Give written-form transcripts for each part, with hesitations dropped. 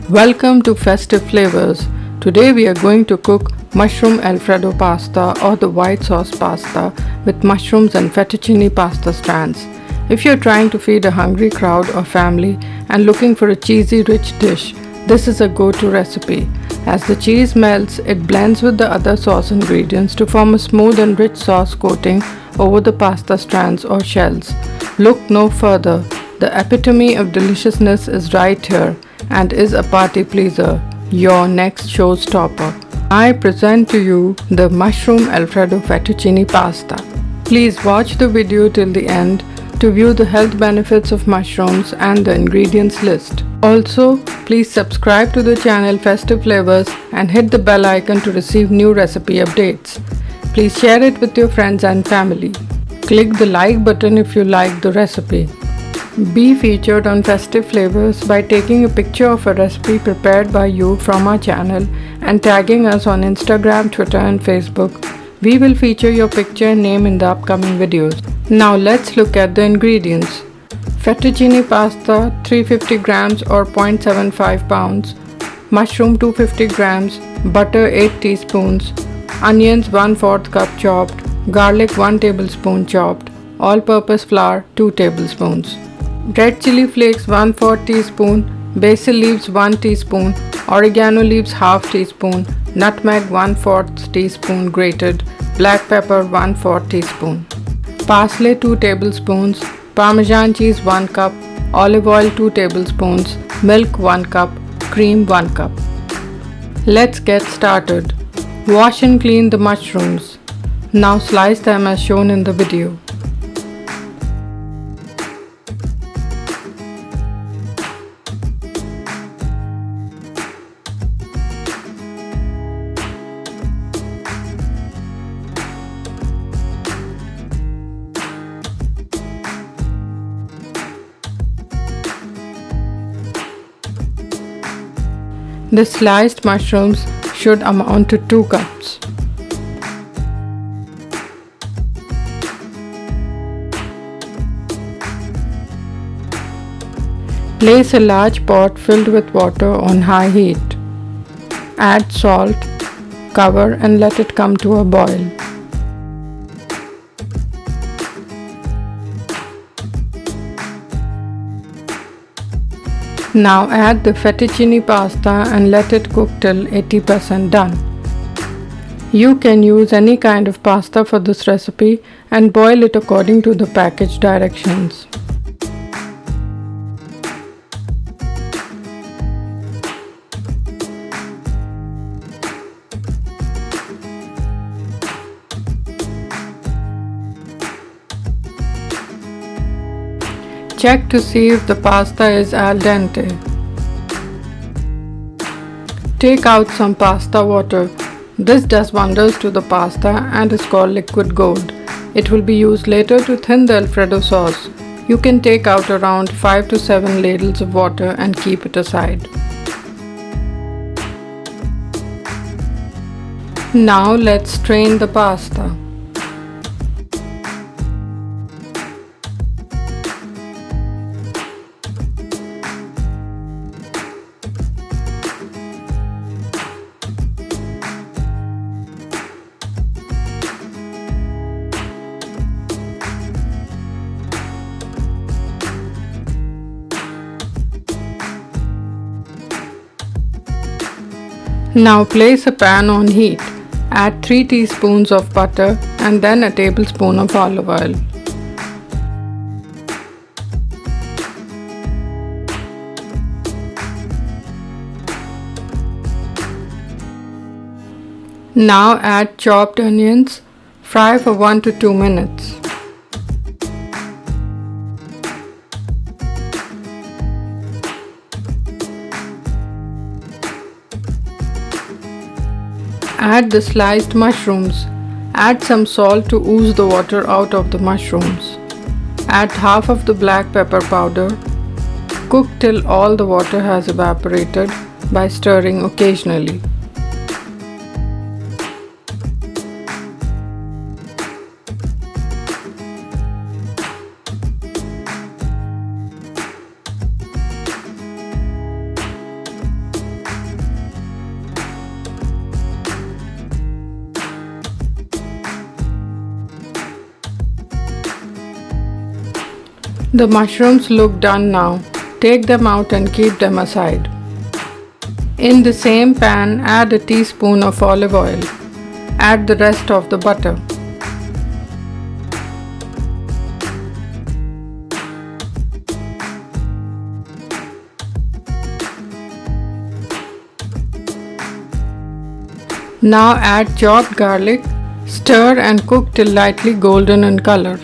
Welcome to Festive Flavors. Today we are going to cook Mushroom Alfredo Pasta or the white sauce pasta with mushrooms and fettuccine pasta strands. If you're trying to feed a hungry crowd or family and looking for a cheesy rich dish, this is a go-to recipe. As the cheese melts, it blends with the other sauce ingredients to form a smooth and rich sauce coating over the pasta strands or shells. Look no further. The epitome of deliciousness is right here and is a party pleaser, your next showstopper. I present to you the Mushroom Alfredo Fettuccini Pasta. Please watch the video till the end to view the health benefits of mushrooms and the ingredients list. Also, please subscribe to the channel Festive Flavors and hit the bell icon to receive new recipe updates. Please share it with your friends and family. Click the like button if you like the recipe. Be featured on Festive Flavors by taking a picture of a recipe prepared by you from our channel and tagging us on Instagram, Twitter and Facebook. We will feature your picture and name in the upcoming videos. Now let's look at the ingredients. Fettuccine pasta 350 grams or 0.75 pounds, mushroom 250 grams, butter 8 teaspoons, onions 1/4 cup chopped, garlic 1 tablespoon chopped, all-purpose flour 2 tablespoons. Red chili flakes 1/4 teaspoon, basil leaves 1 teaspoon, oregano leaves half teaspoon, nutmeg 1/4 teaspoon grated, black pepper 1/4 teaspoon. Parsley 2 tablespoons, Parmesan cheese 1 cup, olive oil 2 tablespoons, milk 1 cup, cream 1 cup. Let's get started. Wash and clean the mushrooms. Now slice them as shown in the video. The sliced mushrooms should amount to 2 cups. Place a large pot filled with water on high heat. Add salt, cover and let it come to a boil. Now add the fettuccine pasta and let it cook till 80% done. You can use any kind of pasta for this recipe and boil it according to the package directions. Check to see if the pasta is al dente. Take out some pasta water. This does wonders to the pasta and is called liquid gold. It will be used later to thin the Alfredo sauce. You can take out around 5 to 7 ladles of water and keep it aside. Now let's strain the pasta. Now place a pan on heat. Add 3 teaspoons of butter and then a tablespoon of olive oil. Now add chopped onions. Fry for 1 to 2 minutes. Add the sliced mushrooms. Add some salt to ooze the water out of the mushrooms. Add half of the black pepper powder. Cook till all the water has evaporated by stirring occasionally. The mushrooms look done now. Take them out and keep them aside. In the same pan, add a teaspoon of olive oil. Add the rest of the butter. Now add chopped garlic. Stir and cook till lightly golden in color.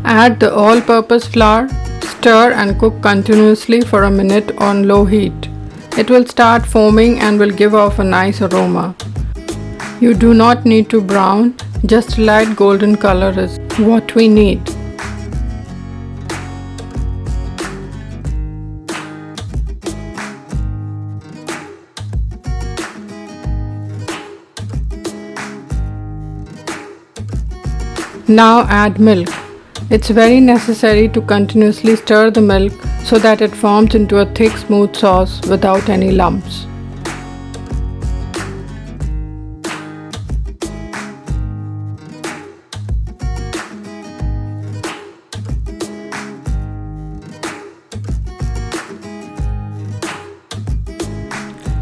Add the all-purpose flour. Stir and cook continuously for a minute on low heat. It will start foaming and will give off a nice aroma. You do not need to brown, just light golden color is what we need. Now add milk. It's very necessary to continuously stir the milk so that it forms into a thick smooth sauce without any lumps.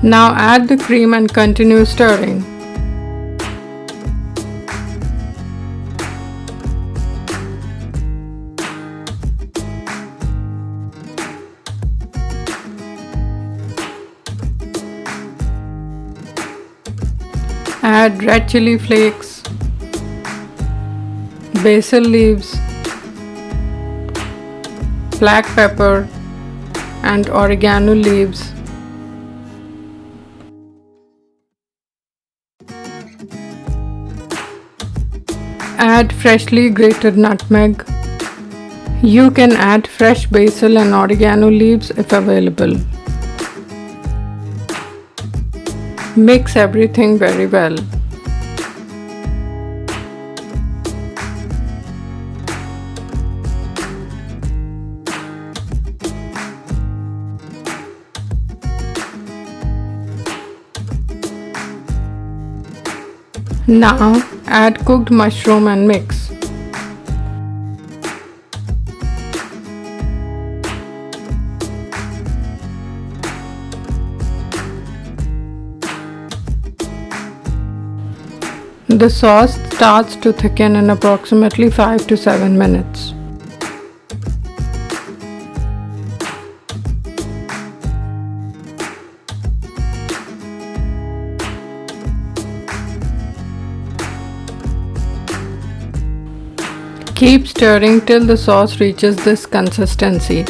Now add the cream and continue stirring. Add red chili flakes, basil leaves, black pepper and oregano leaves. Add freshly grated nutmeg. You can add fresh basil and oregano leaves if available. Mix everything very well. Now add cooked mushroom and mix. The sauce starts to thicken in approximately 5 to 7 minutes. Keep stirring till the sauce reaches this consistency.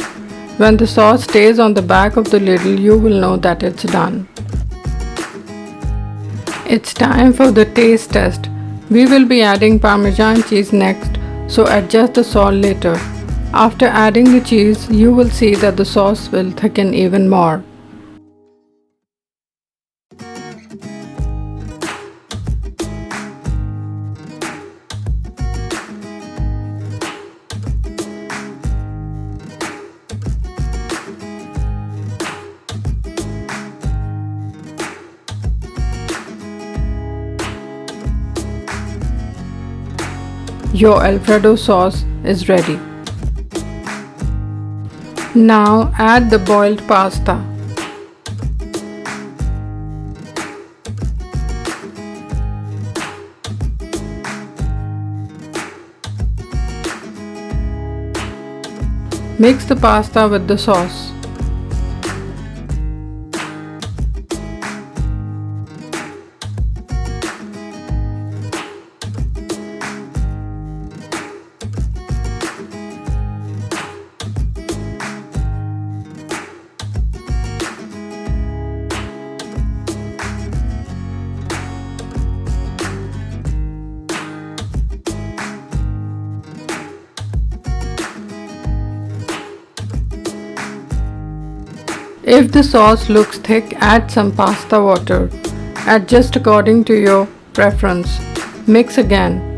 When the sauce stays on the back of the ladle, you will know that it's done. It's time for the taste test. We will be adding Parmesan cheese next, so adjust the salt later. After adding the cheese, you will see that the sauce will thicken even more. Your Alfredo sauce is ready. Now add the boiled pasta. Mix the pasta with the sauce. If the sauce looks thick, add some pasta water. Adjust according to your preference. Mix again.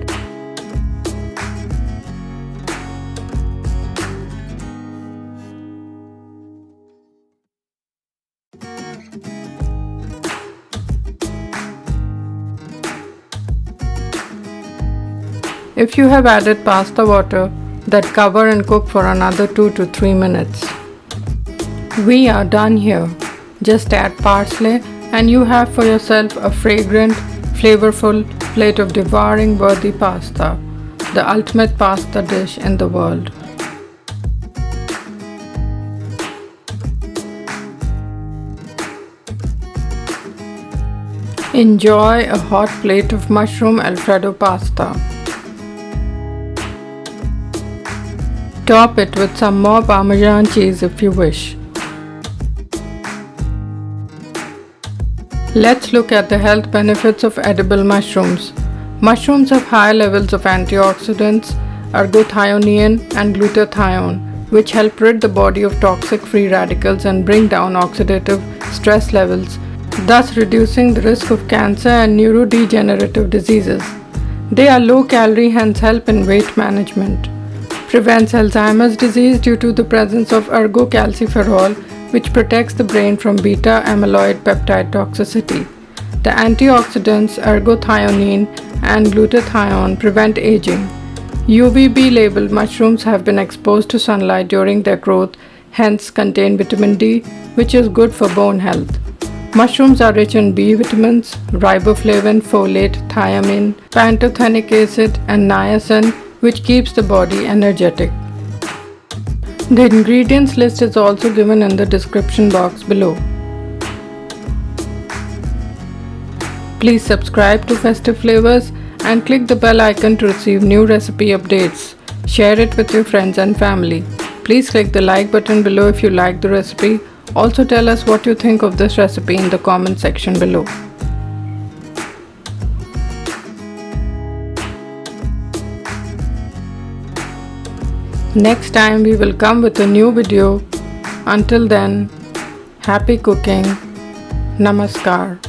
If you have added pasta water, then cover and cook for another 2 to 3 minutes. We are done here. Just add parsley and you have for yourself a fragrant, flavorful plate of devouring worthy pasta, the ultimate pasta dish in the world. Enjoy a hot plate of mushroom Alfredo pasta. Top it with some more Parmesan cheese if you wish. Let's look at the health benefits of edible mushrooms. Mushrooms have high levels of antioxidants, ergothioneine and glutathione, which help rid the body of toxic free radicals and bring down oxidative stress levels, thus reducing the risk of cancer and neurodegenerative diseases. They are low calorie, hence help in weight management. Prevents Alzheimer's disease due to the presence of ergocalciferol, which protects the brain from beta amyloid peptide toxicity. The antioxidants ergothioneine and glutathione prevent aging. UVB labeled mushrooms have been exposed to sunlight during their growth, hence contain vitamin D, which is good for bone health. Mushrooms are rich in B vitamins, riboflavin, folate, thiamine, pantothenic acid, and niacin, which keeps the body energetic. The ingredients list is also given in the description box below. Please subscribe to Festive Flavors and click the bell icon to receive new recipe updates. Share it with your friends and family. Please click the like button below if you like the recipe. Also tell us what you think of this recipe in the comment section below. Next time we will come with a new video. Until then, happy cooking. Namaskar.